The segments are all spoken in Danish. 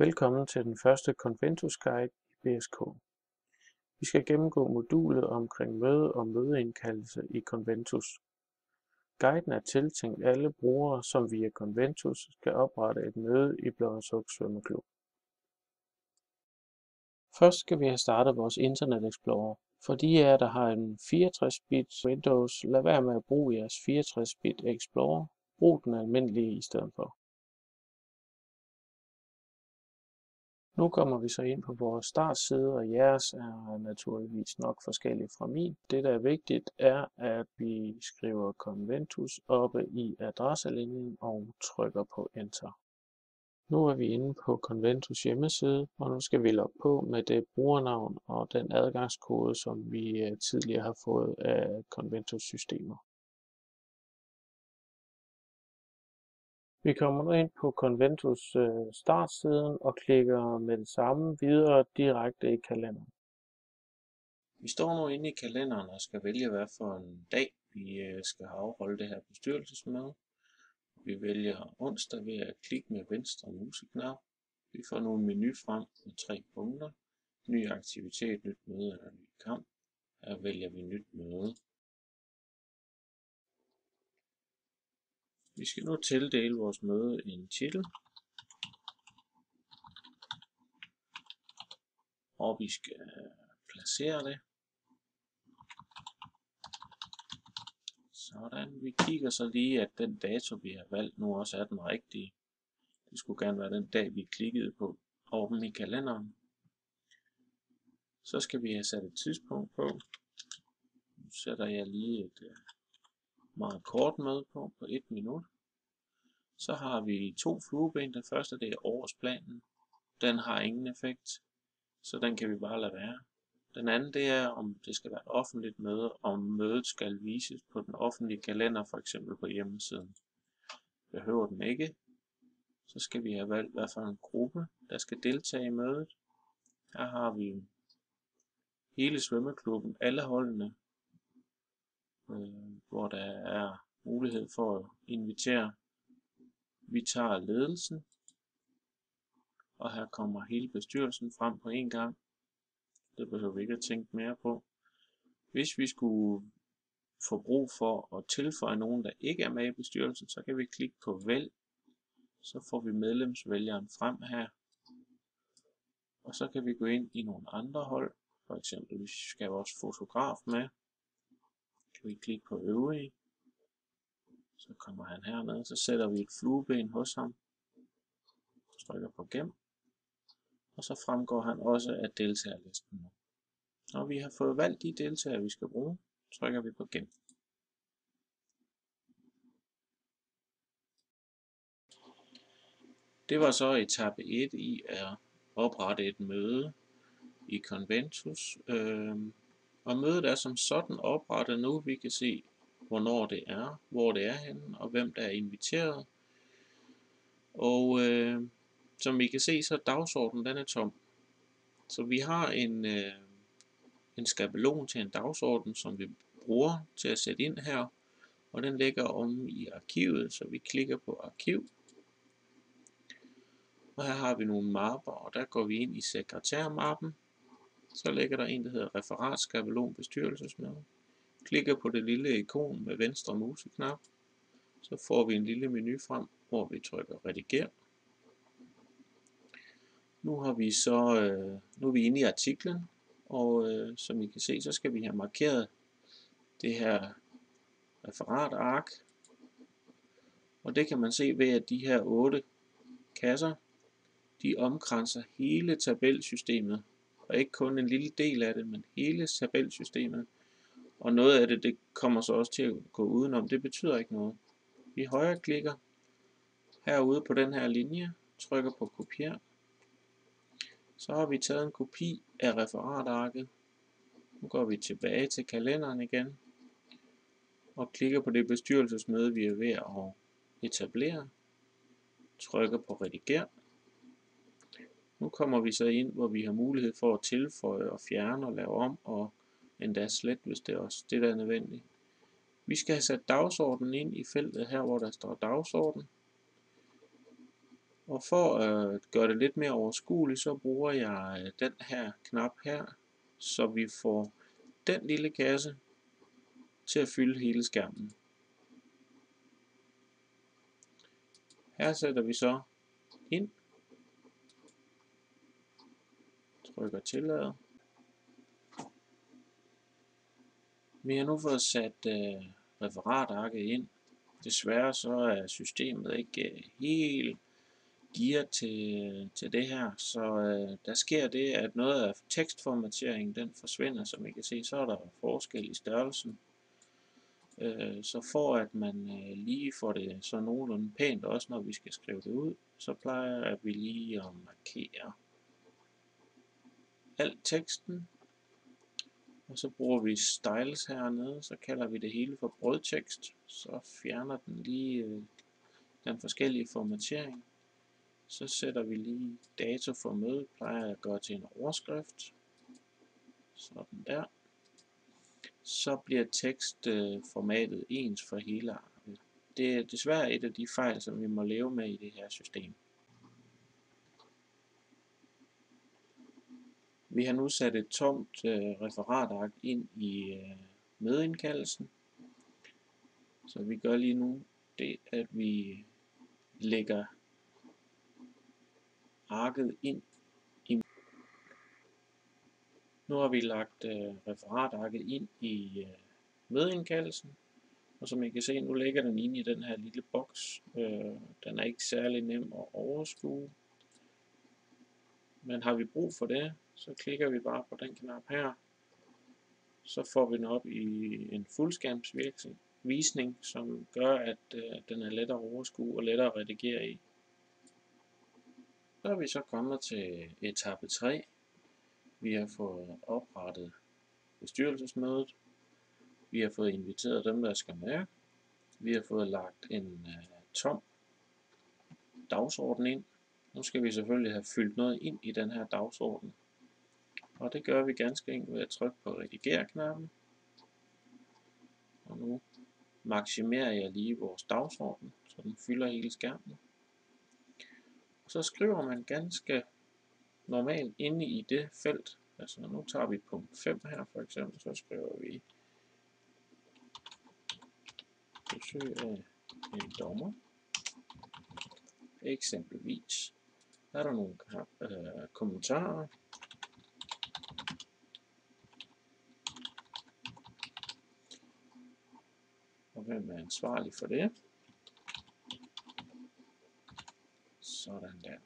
Velkommen til den første Conventus-guide i BSK. Vi skal gennemgå modulet omkring møde og mødeindkaldelse i Conventus. Guiden er tiltænkt alle brugere, som via Conventus skal oprette et møde i Blåvandshuk Svømmeklub. Først skal vi have startet vores Internet Explorer. For de af jer, der har en 64-bit Windows, lad være med at bruge jeres 64-bit Explorer. Brug den almindelige i stedet for. Nu kommer vi så ind på vores startside, og jeres er naturligvis nok forskellige fra min. Det, der er vigtigt, er, at vi skriver Conventus oppe i adresselinjen og trykker på Enter. Nu er vi inde på Conventus hjemmeside, og nu skal vi logge på med det brugernavn og den adgangskode, som vi tidligere har fået af Conventus-systemer. Vi kommer nu ind på Conventus startsiden og klikker med det samme videre direkte i kalenderen. Vi står nu inde i kalenderen og skal vælge, hvad for en dag vi skal afholde det her bestyrelsesmøde. Vi vælger onsdag ved at klikke med venstre museknap. Vi får nu en menu frem med 3 punkter. Ny aktivitet, nyt møde eller ny kamp. Her vælger vi nyt møde. Vi skal nu tildele vores møde en titel. Og vi skal placere det. Sådan, vi kigger så lige, at den dato vi har valgt nu også er den rigtige. Det skulle gerne være den dag vi klikkede på oven i kalenderen. Så skal vi have sat et tidspunkt på. Nu sætter jeg lige et meget kort møde på 1 minut. Så har vi 2 flueben. Den første det er årsplanen. Den har ingen effekt, så den kan vi bare lade være. Den anden det er, om det skal være et offentligt møde, om mødet skal vises på den offentlige kalender, for eksempel på hjemmesiden. Behøver den ikke, så skal vi have valgt, hvad for en gruppe, der skal deltage i mødet. Her har vi hele svømmeklubben, alle holdene, hvor der er mulighed for at invitere. Vi tager ledelsen, og her kommer hele bestyrelsen frem på en gang. Det behøver vi ikke at tænke mere på. Hvis vi skulle få brug for at tilføje nogen, der ikke er med i bestyrelsen, så kan vi klikke på vælg. Så får vi medlemsvælgeren frem her. Og så kan vi gå ind i nogle andre hold. For eksempel hvis vi skal have vores fotograf med, kan vi klikke på øvrige. Så kommer han herned, så sætter vi et flueben hos ham. Trykker på gem. Og så fremgår han også af deltagerlisten. Når vi har fået valgt de deltagere, vi skal bruge, trykker vi på gem. Det var så etape 1 i at oprette et møde i Conventus. Og mødet er som sådan oprettet nu. Vi kan se, hvornår det er, hvor det er henne, og hvem der er inviteret. Og som I kan se, så er dagsordenen den er tom. Så vi har en skabelon til en dagsorden, som vi bruger til at sætte ind her. Og den ligger om i arkivet, så vi klikker på arkiv. Og her har vi nogle mapper, og der går vi ind i sekretærmappen. Så ligger der en, der hedder referatskabelon bestyrelsesmøde. Klikker på det lille ikon med venstre museknap. Så får vi en lille menu frem, hvor vi trykker rediger. Nu er vi inde i artiklen, og som I kan se, så skal vi have markeret det her referatark. Og det kan man se ved, at de her 8 kasser, de omkranser hele tabelsystemet. Og ikke kun en lille del af det, men hele tabelsystemet. Og noget af det kommer så også til at gå udenom. Det betyder ikke noget. Vi højreklikker herude på den her linje, trykker på kopier. Så har vi taget en kopi af referatarket. Nu går vi tilbage til kalenderen igen. Og klikker på det bestyrelsesmøde, vi er ved at etablere. Trykker på rediger. Nu kommer vi så ind, hvor vi har mulighed for at tilføje og fjerne og lave om, og endda slet, hvis det er også det, der er nødvendigt. Vi skal have sat dagsordenen ind i feltet her, hvor der står dagsorden. Og for at gøre det lidt mere overskueligt, så bruger jeg den her knap her, så vi får den lille kasse til at fylde hele skærmen. Her sætter vi så ind, trykker tillade. Vi har nu fået sat referatarket ind. Desværre så er systemet ikke helt gearet til det her, så der sker det, at noget af tekstformateringen den forsvinder, som I kan se, så er der forskel i størrelsen. Så for at man lige får det så nogenlunde pænt, også når vi skal skrive det ud, så plejer vi lige at markere al teksten, og så bruger vi styles hernede, så kalder vi det hele for brødtekst, så fjerner den lige den forskellige formatering. Så sætter vi lige dato for mødet, plejer jeg at gøre til en overskrift, sådan der. Så bliver tekstformatet ens for hele arket. Det er desværre et af de fejl, som vi må leve med i det her system. Vi har nu sat et tomt referatark ind i mødeindkaldelsen. Så vi gør lige nu det, at vi lægger arket ind i. Nu har vi lagt referatarket ind i mødeindkaldelsen. Og som I kan se, nu ligger den inde i den her lille boks. Den er ikke særlig nem at overskue. Men har vi brug for det, så klikker vi bare på den knap her. Så får vi den op i en fuldskærmsvisning, som gør, at den er lettere at overskue og lettere at redigere i. Så er vi så kommet til etape 3. Vi har fået oprettet bestyrelsesmødet. Vi har fået inviteret dem, der skal med. Vi har fået lagt en tom dagsorden ind. Nu skal vi selvfølgelig have fyldt noget ind i den her dagsorden. Og det gør vi ganske enkelt ved at trykke på rediger-knappen. Og nu maksimerer jeg lige vores dagsorden, så den fylder hele skærmen. Og så skriver man ganske normalt inde i det felt. Altså nu tager vi punkt 5 her for eksempel, så skriver vi besøg af en dommer. Eksempelvis er der nogle kommentarer. Og hvem er ansvarlig for det? Sådan der.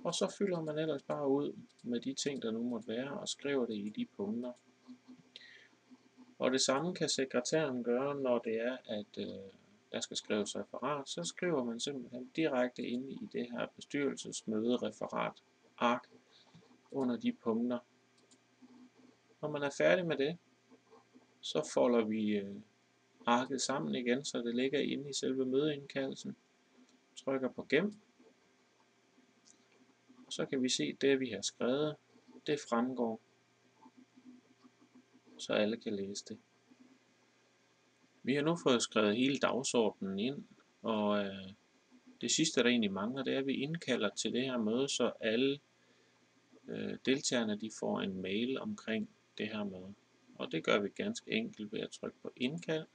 Og så fylder man ellers bare ud med de ting, der nu måtte være, og skriver det i de punkter. Og det samme kan sekretæren gøre, når det er, at der skal skrives referat. Så skriver man simpelthen direkte ind i det her bestyrelsesmøde referat ark under de punkter. Når man er færdig med det, så folder vi arket sammen igen, så det ligger inde i selve mødeindkaldelsen. Trykker på gem. Og så kan vi se, at det vi har skrevet, det fremgår, så alle kan læse det. Vi har nu fået skrevet hele dagsordenen ind, og det sidste, der egentlig mangler, det er, at vi indkalder til det her møde, så alle deltagerne de får en mail omkring det her møde. Og det gør vi ganske enkelt ved at trykke på indkald.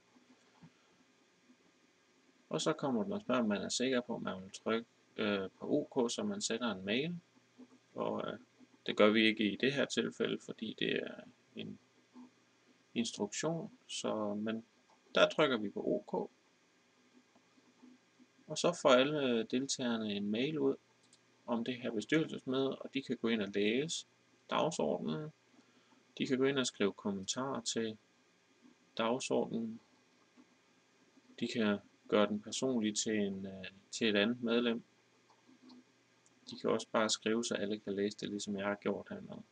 Og så kommer den og spørger, om man er sikker på, at man vil trykke på OK, så man sender en mail. Og det gør vi ikke i det her tilfælde, fordi det er en instruktion. Men der trykker vi på OK. Og så får alle deltagerne en mail ud om det her bestyrelsesmøde, og de kan gå ind og læse dagsordenen. De kan gå ind og skrive kommentarer til dagsordenen. De kan gøre den personlig til et andet medlem. De kan også bare skrive, så alle kan læse det, ligesom jeg har gjort hernede.